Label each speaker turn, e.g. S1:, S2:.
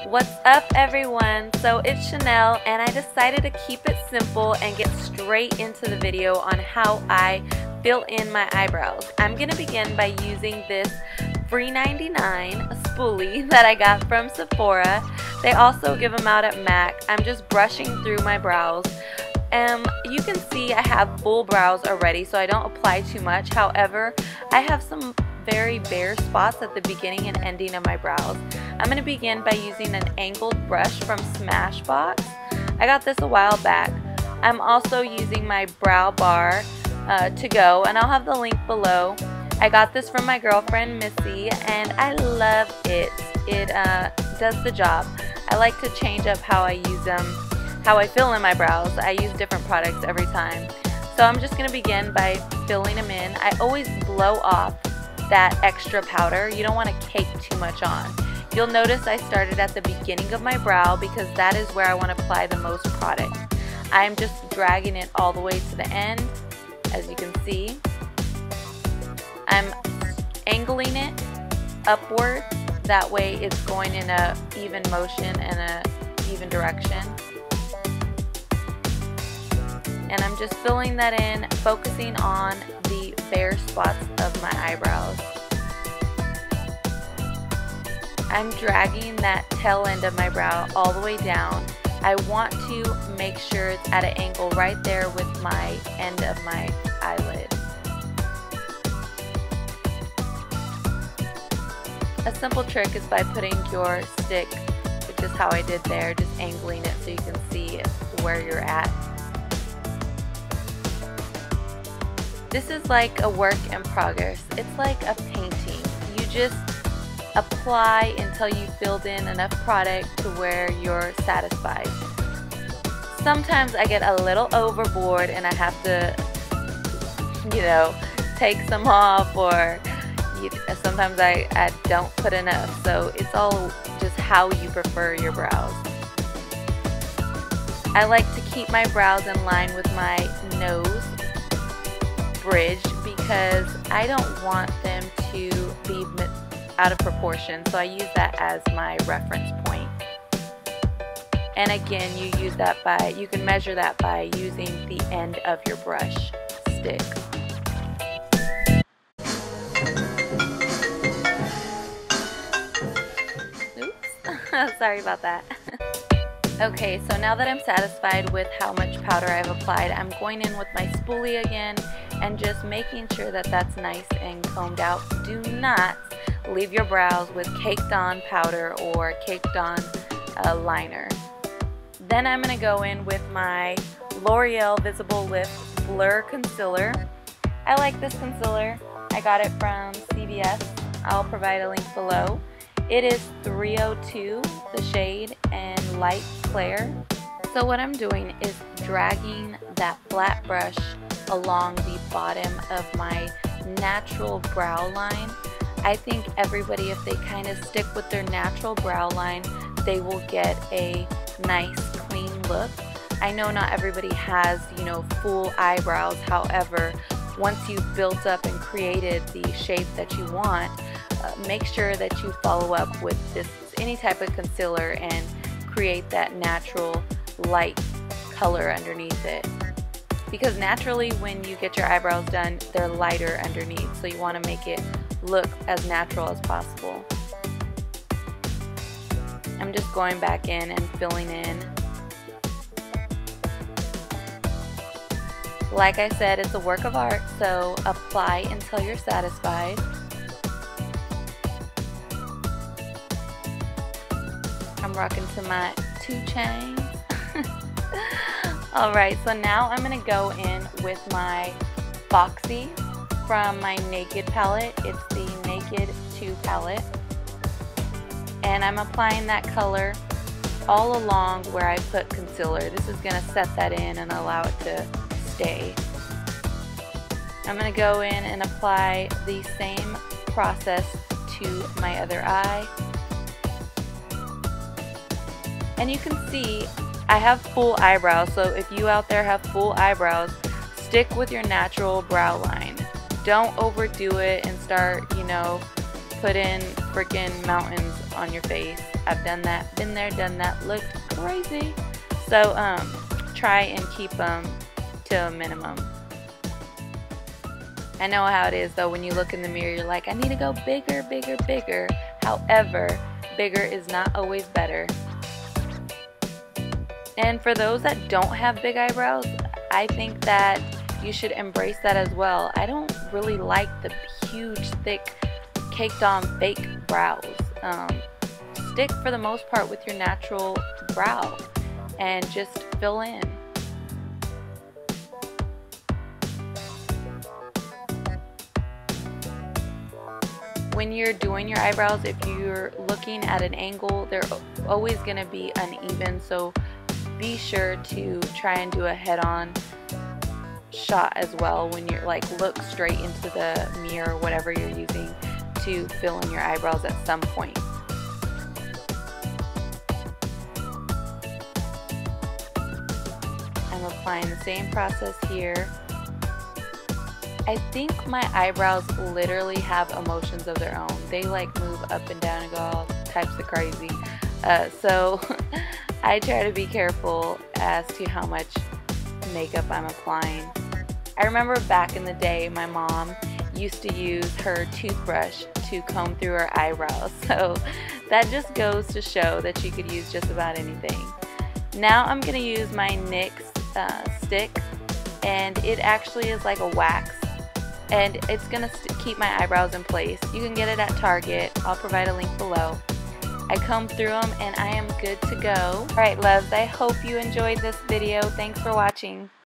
S1: What's up, everyone? So it's Chanel, and I decided to keep it simple and get straight into the video on how I fill in my eyebrows. I'm going to begin by using this free 99 spoolie that I got from Sephora. They also give them out at MAC. I'm just brushing through my brows. You can see I have full brows already, so I don't apply too much. However, I have some very bare spots at the beginning and ending of my brows. I'm going to begin by using an angled brush from Smashbox. I got this a while back. I'm also using my brow bar to go, and I'll have the link below. I got this from my girlfriend Missy, and I love it. It does the job. I like to change up how I use them, how I fill in my brows. I use different products every time. So I'm just going to begin by filling them in. I always blow off that extra powder. You don't want to cake too much on. You'll notice I started at the beginning of my brow because that is where I want to apply the most product. I'm just dragging it all the way to the end, as you can see. I'm angling it upward, that way it's going in a even motion and a even direction. And I'm just filling that in, focusing on the bare spots of my eyebrows. I'm dragging that tail end of my brow all the way down. I want to make sure it's at an angle right there with my end of my eyelid. A simple trick is by putting your stick, which is how I did there, just angling it so you can see where you're at. This is like a work in progress. It's like a painting. You just apply until you filled in enough product to where you're satisfied. Sometimes I get a little overboard and I have to, take some off, or sometimes I don't put enough. So it's all just how you prefer your brows. I like to keep my brows in line with my nose bridge because I don't want them to be out of proportion, so I use that as my reference point. And again, you can measure that by using the end of your brush stick. Oops, sorry about that. Okay, so now that I'm satisfied with how much powder I've applied, I'm going in with my spoolie again and just making sure that that's nice and combed out. Do not leave your brows with caked on powder or caked on liner. Then I'm going to go in with my L'Oreal Visible Lift Blur Concealer. I like this concealer. I got it from CVS. I'll provide a link below. It is 302, the shade, and light Clair. So what I'm doing is dragging that flat brush along the bottom of my natural brow line. I think everybody, if they kind of stick with their natural brow line, they will get a nice clean look. I know not everybody has, full eyebrows. However, once you've built up and created the shape that you want, make sure that you follow up with any type of concealer and create that natural light color underneath it. Because naturally when you get your eyebrows done, they're lighter underneath, so you want to make it look as natural as possible. I'm just going back in and filling in. Like I said, it's a work of art, so apply until you're satisfied. I'm rocking to my 2 chains. Alright, so now I'm going to go in with my Foxy from my Naked palette. It's the Naked 2 palette. And I'm applying that color all along where I put concealer. This is going to set that in and allow it to stay. I'm going to go in and apply the same process to my other eye. And you can see I have full eyebrows, so if you out there have full eyebrows, stick with your natural brow line. Don't overdo it and start, putting freaking mountains on your face. I've done that, been there, done that, looked crazy. So try and keep them to a minimum. I know how it is though, when you look in the mirror you're like, I need to go bigger, bigger, bigger. However, bigger is not always better. And for those that don't have big eyebrows, I think that you should embrace that as well. I don't really like the huge, thick, caked on fake brows. Stick for the most part with your natural brow and just fill in. When you're doing your eyebrows, if you're looking at an angle, they're always going to be uneven, so be sure to try and do a head-on shot as well when you're like, look straight into the mirror, whatever you're using to fill in your eyebrows at some point. I'm applying the same process here. I think my eyebrows literally have emotions of their own. They like move up and down and go all types of crazy. So I try to be careful as to how much makeup I'm applying. I remember back in the day my mom used to use her toothbrush to comb through her eyebrows. So that just goes to show that you could use just about anything. Now I'm going to use my NYX stick, and it actually is like a wax. And it's going to keep my eyebrows in place. You can get it at Target. I'll provide a link below. I comb through them and I am good to go. Alright loves, I hope you enjoyed this video. Thanks for watching.